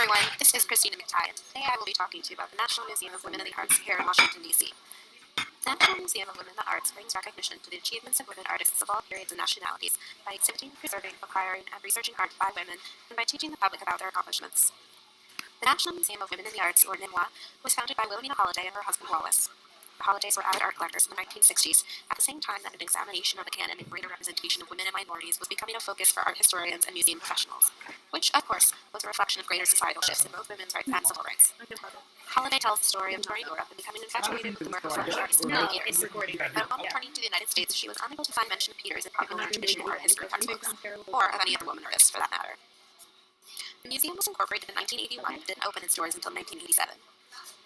everyone, this is cmctighe, and today I will be talking to you about the National Museum of Women in the Arts here in Washington, D.C. The National Museum of Women in the Arts brings recognition to the achievements of women artists of all periods and nationalities by exhibiting, preserving, acquiring, and researching art by women, and by teaching the public about their accomplishments. The National Museum of Women in the Arts, or NMWA, was founded by Wilhelmina Holiday and her husband Wallace. The Holidays were avid art collectors in the 1960s, at the same time that an examination of the canon and greater representation of women and minorities was becoming a focus for art historians and museum professionals, which, of course, was a reflection of greater societal shifts in both women's rights and civil rights. Holiday tells the story of touring Europe and becoming infatuated with the work of French artists in many years, but upon returning to the United States, she was unable to find mention of Peters in popular traditional art history textbooks, or of any other woman artists, for that matter. The museum was incorporated in 1981 and didn't open its doors until 1987.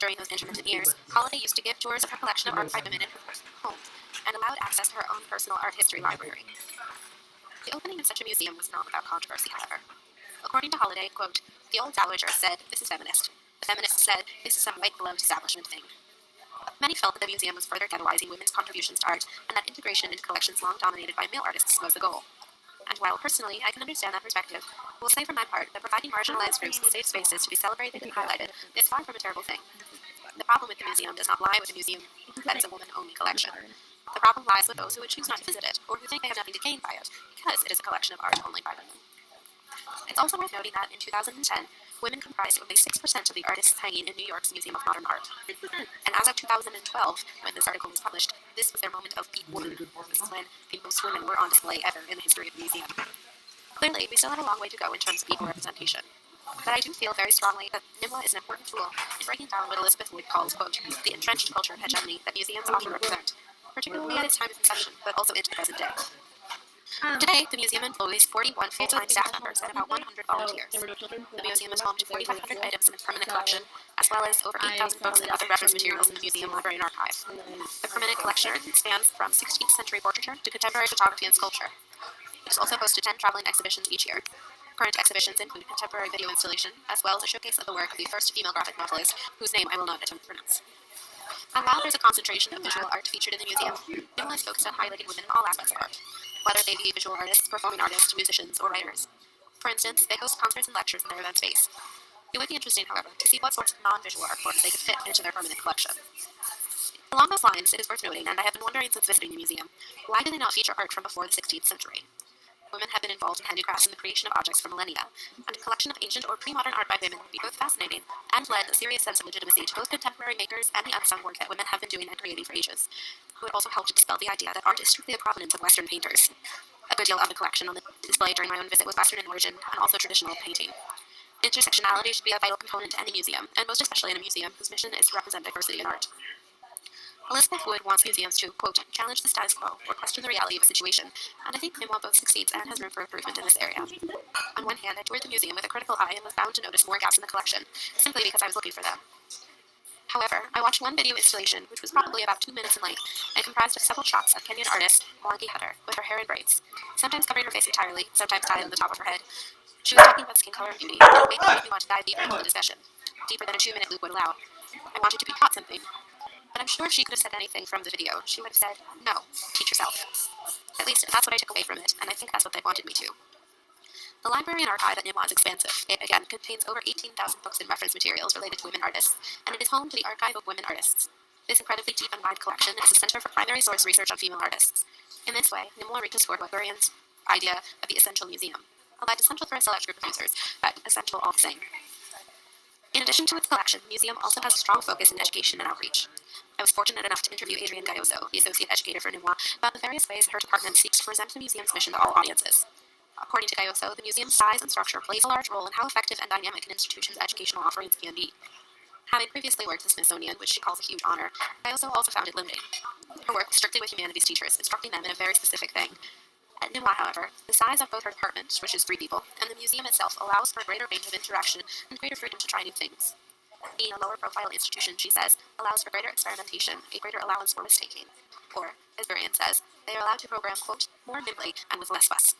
During those intermittent years, Holiday used to give tours of her collection of art by women in her home, and allowed access to her own personal art history library. The opening of such a museum was not without controversy, however. According to Holiday, quote, "The old dowager said, this is feminist. The feminists said, this is some white-gloved establishment thing." Many felt that the museum was further ghettoizing women's contributions to art, and that integration into collections long dominated by male artists was the goal. And while personally I can understand that perspective, I will say for my part that providing marginalized groups safe spaces to be celebrated and highlighted is far from a terrible thing. The problem with the museum does not lie with the museum that is a woman-only collection. The problem lies with those who would choose not to visit it, or who think they have nothing to gain by it, because it is a collection of art only by women. It's also worth noting that in 2010, women comprised only 6% of the artists hanging in New York's Museum of Modern Art. And as of 2012, when this article was published, this was their moment of peak woman. This is when the most women were on display ever in the history of the museum. Clearly, we still have a long way to go in terms of equal representation. But I do feel very strongly that NMWA is an important tool in breaking down what Elizabeth Wood calls, quote, the entrenched culture of hegemony that museums often represent, particularly at its time of inception, but also into the present day. Today, the museum employs 41 full-time staff members and about 100 volunteers. The museum is home to 4,500 items in its permanent collection, as well as over 8,000 books and other reference materials in the museum library and archive. The permanent collection spans from 16th century portraiture to contemporary photography and sculpture. It is also host to 10 traveling exhibitions each year. Current exhibitions include contemporary video installation, as well as a showcase of the work of the first female graphic novelist, whose name I will not attempt to pronounce. And while there's a concentration of visual art featured in the museum, NMWA is focused on highlighting women in all aspects of art, whether they be visual artists, performing artists, musicians, or writers. For instance, they host concerts and lectures in their event space. It would be interesting, however, to see what sorts of non-visual art forms they could fit into their permanent collection. Along those lines, it is worth noting, and I have been wondering since visiting the museum, why do they not feature art from before the 16th century? Women have been involved in handicrafts and the creation of objects for millennia, and a collection of ancient or pre-modern art by women would be both fascinating and lend a serious sense of legitimacy to both contemporary makers and the unsung work that women have been doing and creating for ages. It would also help to dispel the idea that art is strictly the provenance of Western painters. A good deal of the collection on the display during my own visit was Western in origin and also traditional painting. Intersectionality should be a vital component to any museum, and most especially in a museum whose mission is to represent diversity in art. Elizabeth Wood wants museums to, quote, challenge the status quo or question the reality of a situation, and I think NMWA both succeeds and has room for improvement in this area. On one hand, I toured the museum with a critical eye and was bound to notice more gaps in the collection, simply because I was looking for them. However, I watched one video installation, which was probably about 2 minutes in length, and comprised of several shots of Kenyan artist Mwangi Hutter, with her hair in braids, sometimes covering her face entirely, sometimes tied on the top of her head. She was talking about skin color and beauty, and it made me want to dive deeper into the discussion, deeper than a 2-minute loop would allow. I wanted to be taught something. But I'm sure if she could have said anything from the video, she would have said, no, teach yourself. At least, that's what I took away from it, and I think that's what they wanted me to. The library and archive at NMWA is expansive. It, again, contains over 18,000 books and reference materials related to women artists, and it is home to the Archive of Women Artists. This incredibly deep and wide collection is a center for primary source research on female artists. In this way, NMWA reaches toward what Burian's idea of the essential museum, albeit essential for a select group of users, but essential all the same. In addition to its collection, the museum also has a strong focus in education and outreach. I was fortunate enough to interview Adrienne Gayoso, the associate educator for NMWA, about the various ways her department seeks to present the museum's mission to all audiences. According to Gayoso, the museum's size and structure plays a large role in how effective and dynamic an institution's educational offerings can be. Having previously worked at the Smithsonian, which she calls a huge honor, Gayoso also found it limiting. Her work was strictly with humanities teachers, instructing them in a very specific thing. At NMWA, however, the size of both her department, which is 3 people, and the museum itself allows for a greater range of interaction and greater freedom to try new things. Being a lower-profile institution, she says, allows for greater experimentation, a greater allowance for risk-taking. Or, as Burian says, they are allowed to program, quote, more nimbly and with less fuss.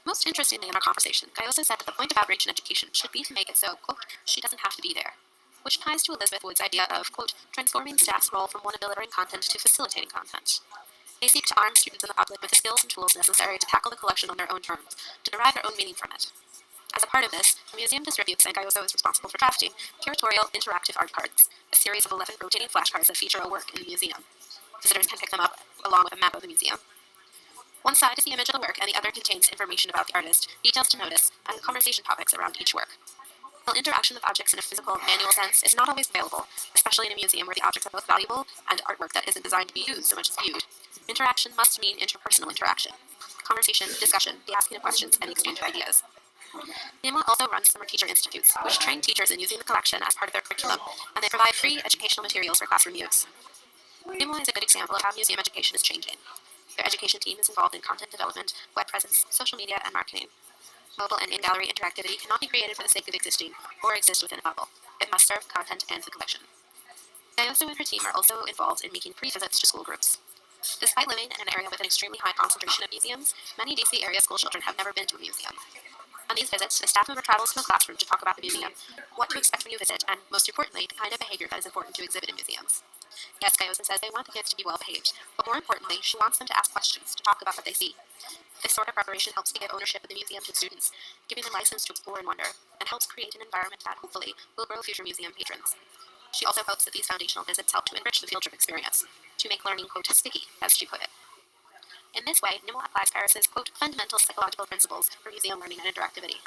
Most interestingly in our conversation, Gayoso said that the point of outreach in education should be to make it so, quote, she doesn't have to be there, which ties to Elizabeth Wood's idea of, quote, transforming staff's role from one of delivering content to facilitating content. They seek to arm students and the public with the skills and tools necessary to tackle the collection on their own terms, to derive their own meaning from it. As a part part of this, the museum distributes, and Gayoso is responsible for drafting, curatorial interactive art cards, a series of 11 rotating flashcards that feature a work in the museum. Visitors can pick them up along with a map of the museum. One side is the image of the work, and the other contains information about the artist, details to notice, and conversation topics around each work. While interaction with objects in a physical, manual sense is not always available, especially in a museum where the objects are both valuable and artwork that isn't designed to be used so much as viewed, interaction must mean interpersonal interaction. Conversation, discussion, the asking of questions, and the exchange of ideas. NMWA also runs summer teacher institutes, which train teachers in using the collection as part of their curriculum, and they provide free educational materials for classroom use. NMWA is a good example of how museum education is changing. Their education team is involved in content development, web presence, social media, and marketing. Mobile and in-gallery interactivity cannot be created for the sake of existing or exist within a bubble. It must serve content and the collection. Gayoso and her team are also involved in making pre-visits to school groups. Despite living in an area with an extremely high concentration of museums, many DC area school children have never been to a museum. On these visits, a staff member travels to a classroom to talk about the museum, what to expect when you visit, and, most importantly, the kind of behavior that is important to exhibit in museums. Yes, Gayoso says they want the kids to be well-behaved, but more importantly, she wants them to ask questions, to talk about what they see. This sort of preparation helps to give ownership of the museum to students, giving them license to explore and wonder, and helps create an environment that, hopefully, will grow future museum patrons. She also hopes that these foundational visits help to enrich the field trip experience, to make learning, quote, sticky, as she put it. In this way, NMWA applies Paris's, quote, fundamental psychological principles for museum learning and interactivity.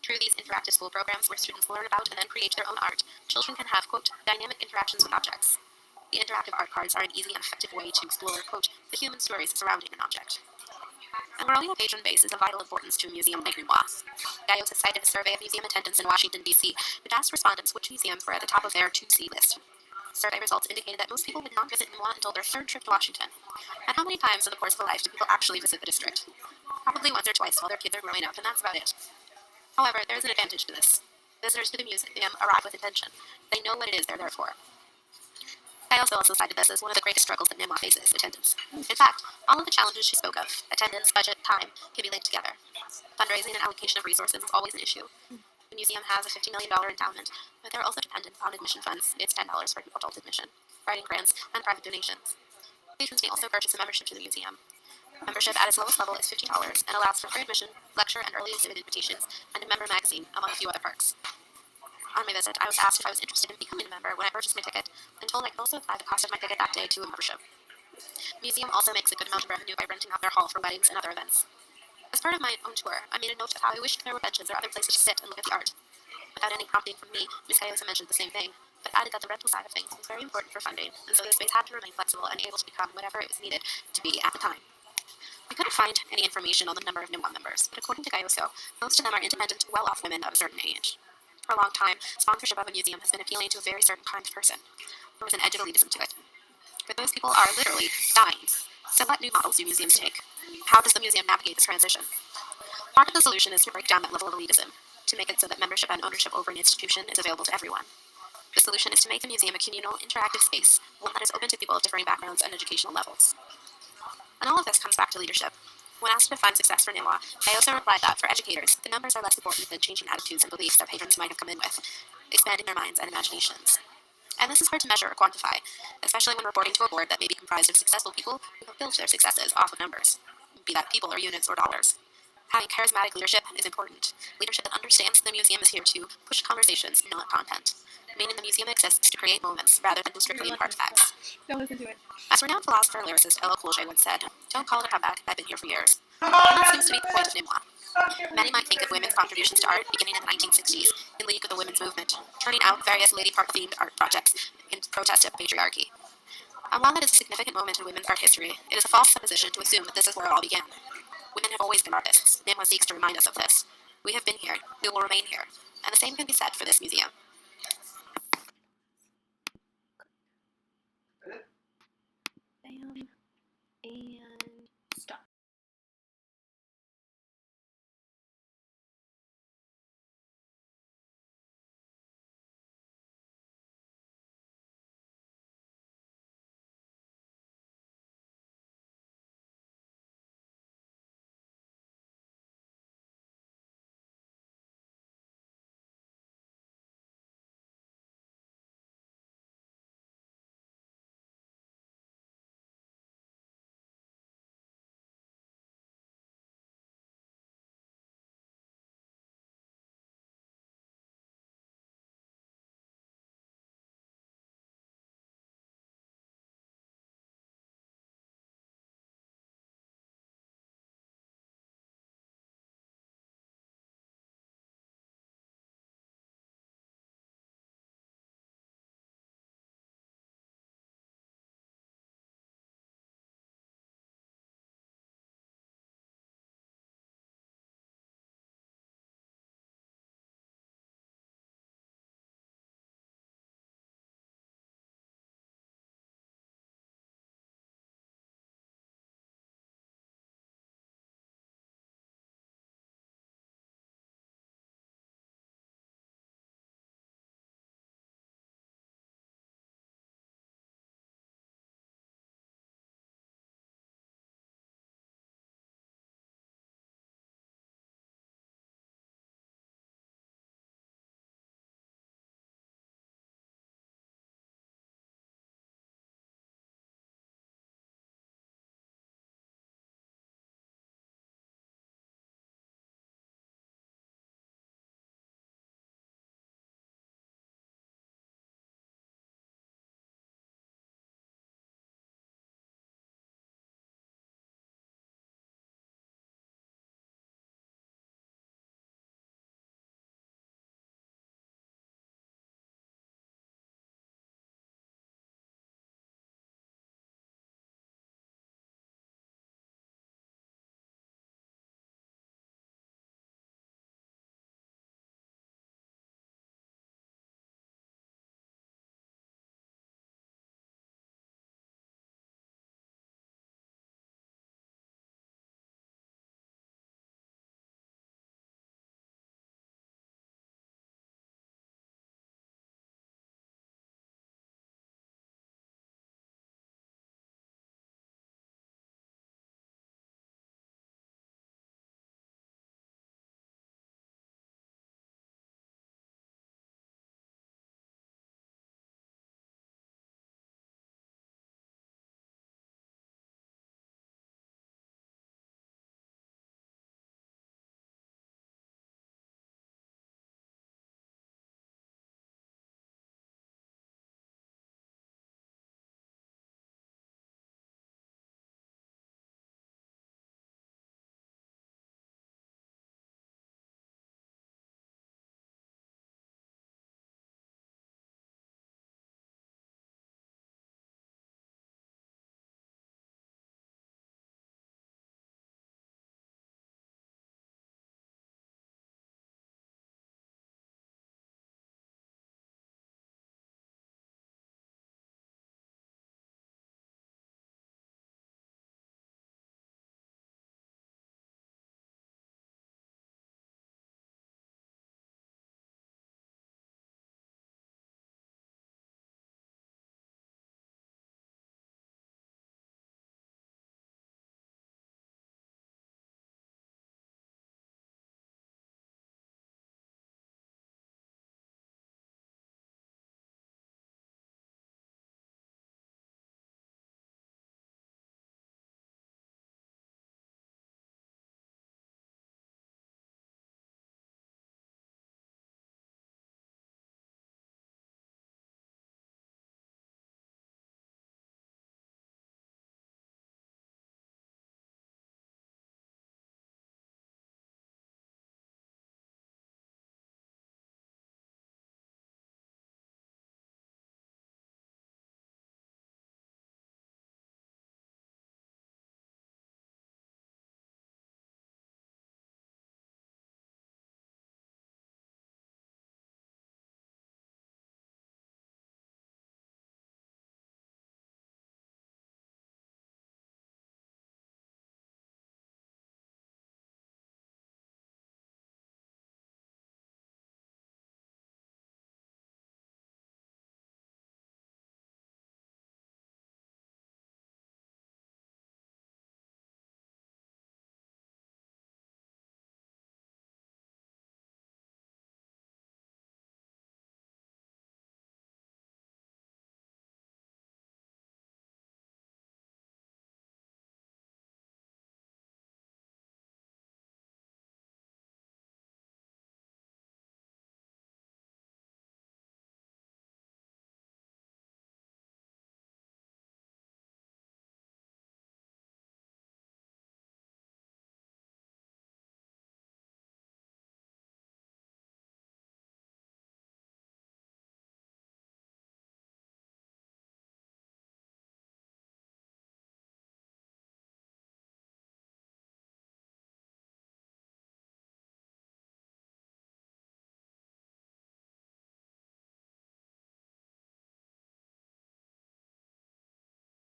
Through these interactive school programs where students learn about and then create their own art, children can have, quote, dynamic interactions with objects. The interactive art cards are an easy and effective way to explore, quote, the human stories surrounding an object. And growing a patron base is of vital importance to a museum like NMWA. Gayoso cited a survey of museum attendants in Washington, D.C., which asked respondents which museums were at the top of their to-see list. Survey results indicated that most people would not visit NMWA until their third trip to Washington. And how many times in the course of a life do people actually visit the district? Probably once or twice while their kids are growing up, and that's about it. However, there is an advantage to this. Visitors to the museum arrive with intention. They know what it is they're there for. Gayoso also cited this as one of the greatest struggles that NMWA faces, attendance. In fact, all of the challenges she spoke of, attendance, budget, time, can be linked together. Fundraising and allocation of resources is always an issue. The museum has a $50 million endowment, but they're also dependent on admission funds. It's $10 for adult admission, writing grants, and private donations. Patrons may also purchase a membership to the museum. Membership at its lowest level is $50 and allows for free admission, lecture, and early exhibit invitations, and a member magazine, among a few other perks. On my visit, I was asked if I was interested in becoming a member when I purchased my ticket, and told I could also apply the cost of my ticket that day to a membership. The museum also makes a good amount of revenue by renting out their hall for weddings and other events. As part of my own tour, I made a note of how I wished there were benches or other places to sit and look at the art. Without any prompting from me, Ms. Gayoso mentioned the same thing, but added that the rental side of things was very important for funding, and so the space had to remain flexible and able to become whatever it was needed to be at the time. We couldn't find any information on the number of NMWA members, but according to Gayoso, most of them are independent, well-off women of a certain age. For a long time, sponsorship of a museum has been appealing to a very certain kind of person. There was an edge of elitism to it. But those people are literally dying. So what new models do museums take? How does the museum navigate this transition? Part of the solution is to break down that level of elitism, to make it so that membership and ownership over an institution is available to everyone. The solution is to make the museum a communal, interactive space, one that is open to people of differing backgrounds and educational levels. And all of this comes back to leadership. When asked to define success for NMWA, Gayoso replied that, for educators, the numbers are less important than changing attitudes and beliefs that patrons might have come in with, expanding their minds and imaginations. And this is hard to measure or quantify, especially when reporting to a board that may be comprised of successful people who have built their successes off of numbers, be that people or units or dollars. Having charismatic leadership is important. Leadership that understands the museum is here to push conversations, not content. Meaning the museum exists to create moments rather than to strictly impart facts. Don't listen to it. As renowned philosopher and lyricist LL Cool J once said, "Don't call it a comeback, I've been here for years." And that seems to be the point of NMWA. Many might think of women's contributions to art beginning in the 1960s, in league with the women's movement, turning out various Lady Park-themed art projects in protest of patriarchy. And while that is a significant moment in women's art history, it is a false supposition to assume that this is where it all began. Women have always been artists. NMWA seeks to remind us of this. We have been here. We will remain here. And the same can be said for this museum. Bam. And